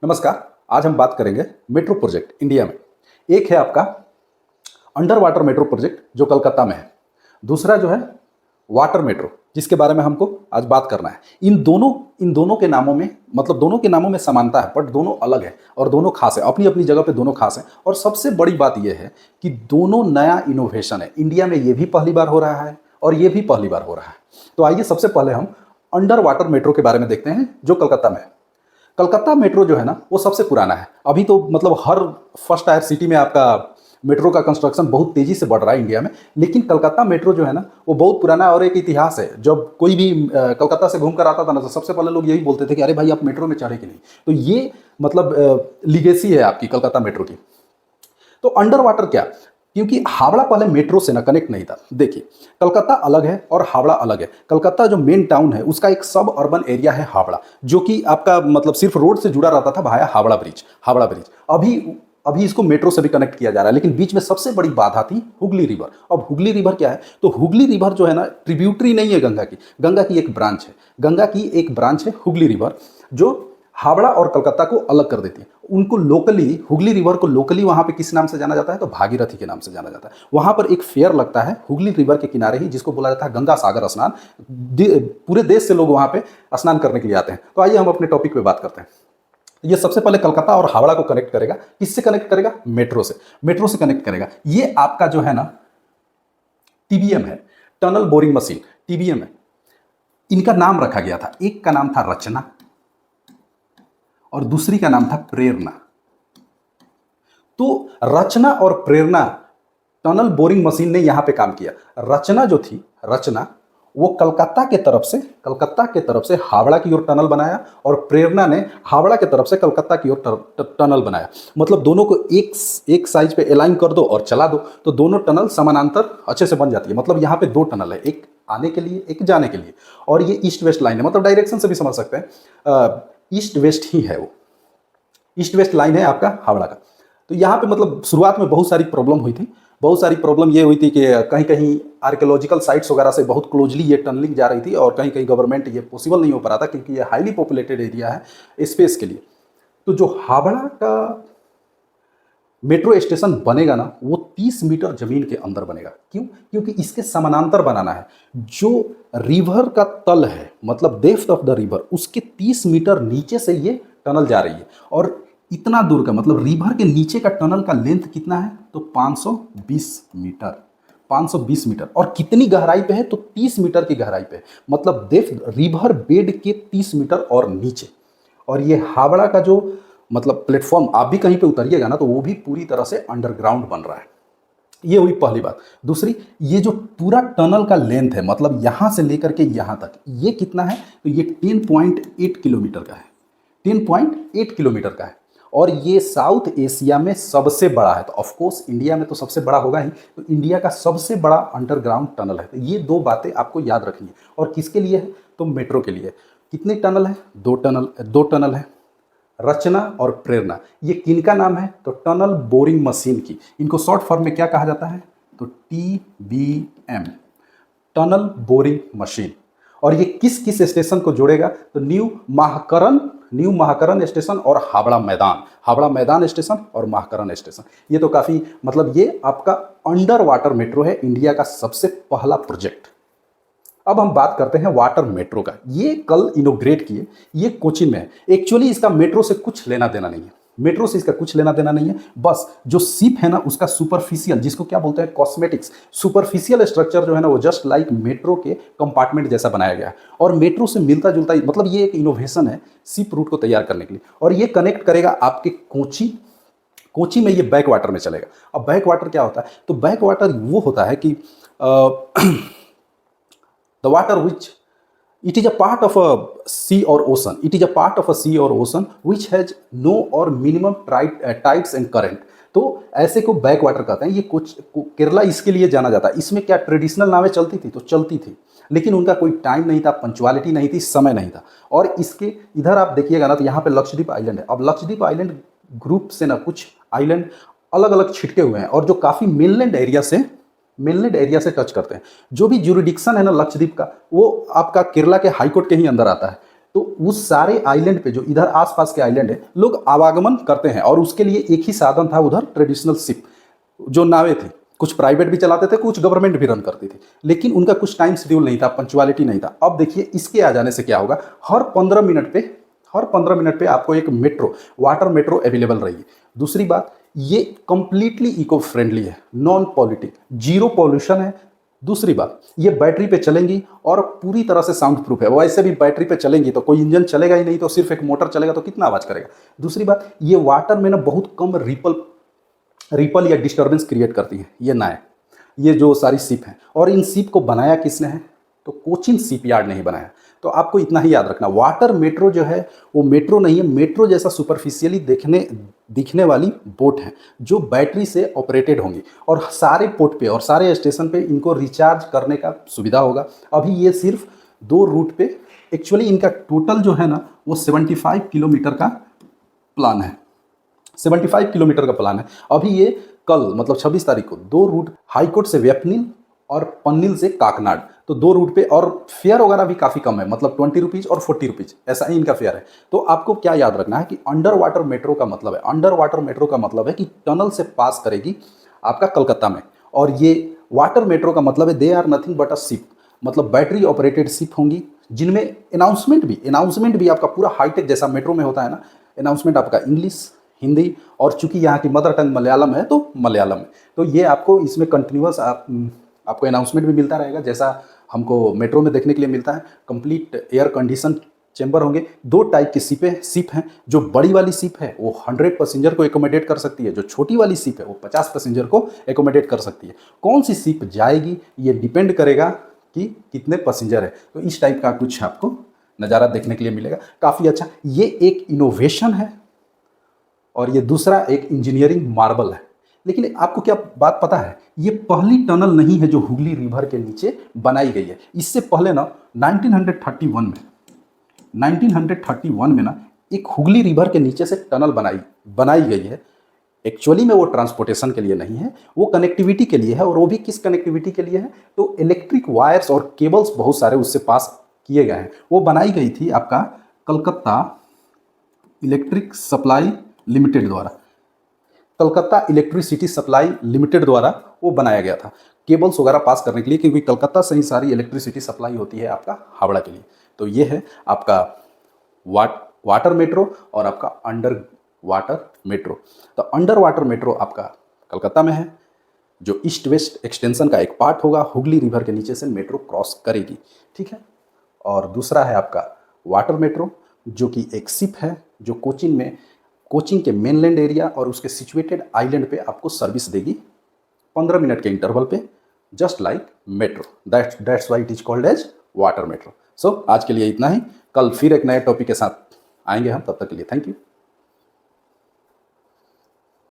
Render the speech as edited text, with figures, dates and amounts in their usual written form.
नमस्कार। आज हम बात करेंगे मेट्रो प्रोजेक्ट इंडिया में। एक है आपका अंडर वाटर मेट्रो प्रोजेक्ट जो कलकत्ता में है। दूसरा जो है वाटर मेट्रो, जिसके बारे में हमको आज बात करना है। इन दोनों के नामों में मतलब दोनों के नामों में समानता है, बट दोनों अलग है और दोनों खास है, अपनी अपनी जगह पे दोनों खास हैं। और सबसे बड़ी बात यह है कि दोनों नया इनोवेशन है। इंडिया में ये भी पहली बार हो रहा है और ये भी पहली बार हो रहा है। तो आइए सबसे पहले हम अंडर वाटर मेट्रो के बारे में देखते हैं जो कलकत्ता में है। कलकत्ता मेट्रो जो है ना वो सबसे पुराना है। अभी तो मतलब हर फर्स्ट टायर सिटी में आपका मेट्रो का कंस्ट्रक्शन बहुत तेजी से बढ़ रहा है इंडिया में, लेकिन कलकत्ता मेट्रो जो है ना वो बहुत पुराना है और एक इतिहास है। जब कोई भी कलकत्ता से घूमकर आता था ना तो सबसे पहले लोग यही बोलते थे कि अरे भाई आप मेट्रो में चढ़े कि नहीं। तो ये मतलब लीगेसी है आपकी कलकत्ता मेट्रो की। तो अंडर वाटर क्या, क्योंकि हावड़ा पहले मेट्रो से ना कनेक्ट नहीं था। देखिए कलकत्ता अलग है और हावड़ा अलग है। कलकत्ता जो मेन टाउन है उसका एक सब अर्बन एरिया है हावड़ा, जो कि आपका मतलब सिर्फ रोड से जुड़ा रहता था भाया हावड़ा ब्रिज। अभी अभी इसको मेट्रो से भी कनेक्ट किया जा रहा है, लेकिन बीच में सबसे बड़ी बाधा थी हुगली रिवर। अब हुगली रिवर क्या है, तो हुगली रिवर जो है ना ट्रिब्यूटरी नहीं है गंगा की एक ब्रांच है। गंगा की एक ब्रांच है हुगली रिवर, जो हावड़ा और कलकत्ता को अलग कर देती है। उनको लोकली हुगली रिवर को लोकली वहाँ पे किस नाम से जाना जाता है, तो भागीरथी के नाम से जाना जाता है। वहाँ पर एक फेयर लगता है हुगली रिवर के किनारे ही, जिसको बोला जाता है गंगा सागर स्नान। पूरे देश से लोग वहाँ पे स्नान करने के लिए आते हैं। तो आइए हम अपने टॉपिक पे बात करते हैं। ये सबसे पहले कलकत्ता और हावड़ा को कनेक्ट करेगा। किससे कनेक्ट करेगा, मेट्रो से कनेक्ट करेगा। ये आपका जो है ना टीबीएम है, टनल बोरिंग मशीन, टीबीएम है। इनका नाम रखा गया था, एक का नाम था रचना और दूसरी का नाम था प्रेरणा। तो रचना और प्रेरणा टनल बोरिंग मशीन ने यहां पे काम किया। रचना वो कलकत्ता के तरफ से हावड़ा की ओर टनल बनाया और प्रेरणा ने हावड़ा के तरफ से कलकत्ता की ओर टनल बनाया। मतलब दोनों को एक साइज पे अलाइन कर दो और चला दो तो दोनों टनल समानांतर अच्छे से बन जाती है। मतलब यहाँ पे दो टनल है, एक आने के लिए एक जाने के लिए। और ये ईस्ट वेस्ट लाइन है, मतलब डायरेक्शन से भी समझ सकते हैं, ईस्ट वेस्ट ही है, वो ईस्ट वेस्ट लाइन है आपका हावड़ा का। तो यहाँ पे मतलब शुरुआत में बहुत सारी प्रॉब्लम हुई थी। बहुत सारी प्रॉब्लम ये हुई थी कि कहीं कहीं आर्कियोलॉजिकल साइट्स वगैरह से बहुत क्लोजली ये टनलिंग जा रही थी और कहीं कहीं गवर्नमेंट ये पॉसिबल नहीं हो पा रहा था, क्योंकि ये हाईली पॉपुलेटेड एरिया है स्पेस के लिए। तो जो हावड़ा का मेट्रो स्टेशन बनेगा ना वो 30 मीटर जमीन के अंदर बनेगा। क्यों, क्योंकि इसके समानांतर बनाना है। जो रिवर का तल है मतलब डेप्थ ऑफ द रिवर उसके 30 मीटर नीचे से ये टनल जा रही है। और इतना दूर का मतलब रिवर के नीचे का टनल का लेंथ कितना है, तो 520 मीटर। और कितनी गहराई पे है, तो 30 मीटर की गहराई पे है। मतलब डेप्थ रिवर बेड के 30 मीटर और नीचे। और ये हावड़ा का जो मतलब प्लेटफॉर्म आप भी कहीं पे उतरिएगा ना तो वो भी पूरी तरह से अंडरग्राउंड बन रहा है। ये हुई पहली बात। दूसरी, ये जो पूरा टनल का लेंथ है मतलब यहां से लेकर के यहां तक ये कितना है, तो ये 10.8 किलोमीटर का है। 10.8 किलोमीटर का है और ये साउथ एशिया में सबसे बड़ा है। तो ऑफकोर्स इंडिया में तो सबसे बड़ा होगा ही, तो इंडिया का सबसे बड़ा अंडरग्राउंड टनल है। तो ये दो बातें आपको याद रखनी है। और किसके लिए है, तो मेट्रो के लिए। कितने टनल है, दो टनल है, रचना और प्रेरणा। ये किनका नाम है, तो टनल बोरिंग मशीन की। इनको शॉर्ट फॉर्म में क्या कहा जाता है, तो TBM, टनल बोरिंग मशीन। और ये किस किस स्टेशन को जोड़ेगा, तो न्यू महाकरण स्टेशन और हावड़ा मैदान स्टेशन और महाकरण स्टेशन। ये तो काफ़ी मतलब ये आपका अंडर वाटर मेट्रो है, इंडिया का सबसे पहला प्रोजेक्ट। अब हम बात करते हैं वाटर मेट्रो का। ये कल इनोग्रेट किए, ये कोचिन में है। एक्चुअली इसका मेट्रो से कुछ लेना देना नहीं है, मेट्रो से इसका कुछ लेना देना नहीं है। बस जो शिप है ना उसका सुपरफिशियल, जिसको क्या बोलते हैं कॉस्मेटिक्स, सुपरफिशियल स्ट्रक्चर जो है ना वो जस्ट लाइक मेट्रो के कंपार्टमेंट जैसा बनाया गया है। और मेट्रो से मिलता जुलता मतलब ये एक इनोवेशन है शिप रूट को तैयार करने के लिए। और ये कनेक्ट करेगा आपके कोची में, ये बैक वाटर में चलेगा। अब बैक वाटर क्या होता है, तो बैक वाटर वो होता है कि the water which it is a part of a sea or ocean which has no or minimum tides and current। तो ऐसे को बैक वाटर कहते हैं। ये कुछ केरला इसके लिए जाना जाता है। इसमें क्या ट्रेडिशनल नावें चलती थी, तो चलती थी, लेकिन उनका कोई टाइम नहीं था, पंचुअलिटी नहीं थी, समय नहीं था। और इसके इधर आप देखिएगा ना तो यहाँ पे लक्षद्वीप आइलैंड है। अब लक्षद्वीप आइलैंड ग्रुप से ना कुछ आइलैंड अलग अलग छिटके हुए हैं और जो काफ़ी मेनलैंड एरिया से टच करते हैं। जो भी ज्यूरिडिक्शन है ना लक्षद्वीप का, वो आपका केरला के हाईकोर्ट के ही अंदर आता है। तो उस सारे आइलैंड पे जो इधर आसपास के आइलैंड है लोग आवागमन करते हैं, और उसके लिए एक ही साधन था उधर, ट्रेडिशनल शिप, जो नावें थी। कुछ प्राइवेट भी चलाते थे, कुछ गवर्नमेंट भी रन करती थी, लेकिन उनका कुछ टाइम शेड्यूल नहीं था, पंक्चुअलिटी नहीं था। अब देखिए इसके आ जाने से क्या होगा, हर 15 मिनट पे आपको एक मेट्रो, वाटर मेट्रो अवेलेबल रहेगी। दूसरी बात, ये कंप्लीटली इको फ्रेंडली है, नॉन पॉल्यूटिंग, जीरो पॉल्यूशन है। दूसरी बात, ये बैटरी पे चलेंगी और पूरी तरह से साउंड प्रूफ है। वैसे भी बैटरी पे चलेंगी तो कोई इंजन चलेगा ही नहीं, तो सिर्फ एक मोटर चलेगा तो कितना आवाज करेगा। दूसरी बात, ये वाटर में ना बहुत कम रिपल या डिस्टर्बेंस क्रिएट करती है ये नाव, ये जो सारी शिप हैं। और इन शिप को बनाया किसने है, तो कोचिन शिप यार्ड ने ही बनाया। तो आपको इतना ही याद रखना, वाटर मेट्रो जो है वो मेट्रो नहीं है, मेट्रो जैसा सुपरफिशियली दिखने वाली बोट है जो बैटरी से ऑपरेटेड होंगी, और सारे पोर्ट पे और सारे स्टेशन पे इनको रिचार्ज करने का सुविधा होगा। अभी ये सिर्फ 2 रूट पे, एक्चुअली इनका टोटल जो है ना वो 75 किलोमीटर का प्लान है, 75 किलोमीटर का प्लान है। अभी ये कल मतलब 26 तारीख को 2 रूट, हाईकोर्ट से वेपनिल और पन्निल से काकनाड, तो 2 रूट पे, और फेयर वगैरह भी काफ़ी कम है, मतलब 20 रुपीज़ और 40 रुपीज़, ऐसा ही इनका फेयर है। तो आपको क्या याद रखना है कि अंडर वाटर मेट्रो का मतलब है, अंडर वाटर मेट्रो का मतलब है कि टनल से पास करेगी आपका कलकत्ता में। और ये वाटर मेट्रो का मतलब है they are nothing but a ship, मतलब बैटरी ऑपरेटेड शिप होंगी, जिनमें अनाउंसमेंट भी आपका पूरा हाईटेक जैसा मेट्रो में होता है ना, अनाउंसमेंट आपका इंग्लिश, हिंदी, और चूंकि यहाँ की मदर टंग मलयालम है तो मलयालम में, तो ये आपको इसमें कंटिन्यूअस आपको अनाउंसमेंट भी मिलता रहेगा, जैसा हमको मेट्रो में देखने के लिए मिलता है। कंप्लीट एयर कंडीशन चैम्बर होंगे। 2 टाइप की शिप हैं, जो बड़ी वाली शिप है वो 100 पैसेंजर को एकोमोडेट कर सकती है, जो छोटी वाली शिप है वो 50 पैसेंजर को एकोमोडेट कर सकती है। कौन सी शिप जाएगी ये डिपेंड करेगा कि कितने पैसेंजर है। तो इस टाइप का कुछ आपको नज़ारा देखने के लिए मिलेगा, काफ़ी अच्छा। ये एक इनोवेशन है और ये दूसरा एक इंजीनियरिंग मार्बल है। लेकिन आपको क्या बात पता है, ये पहली टनल नहीं है जो हुगली रिवर के नीचे बनाई गई है। इससे पहले ना 1931 में ना एक हुगली रिवर के नीचे से टनल बनाई गई है। एक्चुअली में वो ट्रांसपोर्टेशन के लिए नहीं है, वो कनेक्टिविटी के लिए है। और वो भी किस कनेक्टिविटी के लिए है, तो इलेक्ट्रिक वायर्स और केबल्स बहुत सारे उससे पास किए गए हैं। वो बनाई गई थी आपका कलकत्ता इलेक्ट्रिक सप्लाई लिमिटेड द्वारा, कलकत्ता इलेक्ट्रिसिटी सप्लाई लिमिटेड द्वारा वो बनाया गया था, केबल्स वगैरह पास करने के लिए, क्योंकि कलकत्ता से ही सारी इलेक्ट्रिसिटी सप्लाई होती है आपका हावड़ा के लिए। तो ये है आपका वाटर मेट्रो और आपका अंडर वाटर मेट्रो। तो अंडर वाटर मेट्रो आपका कलकत्ता में है, जो ईस्ट वेस्ट एक्सटेंशन का एक पार्ट होगा, हुगली रिवर के नीचे से मेट्रो क्रॉस करेगी, ठीक है। और दूसरा है आपका वाटर मेट्रो, जो कि एक शिप है जो कोचीन के मेनलैंड एरिया और उसके सिचुएटेड आइलैंड पे आपको सर्विस देगी 15 मिनट के इंटरवल पे, just like metro. That's why it is called as water metro. So आज के लिए इतना ही, कल फिर एक नए टॉपिक के साथ आएंगे हम, तब तक के लिए थैंक यू।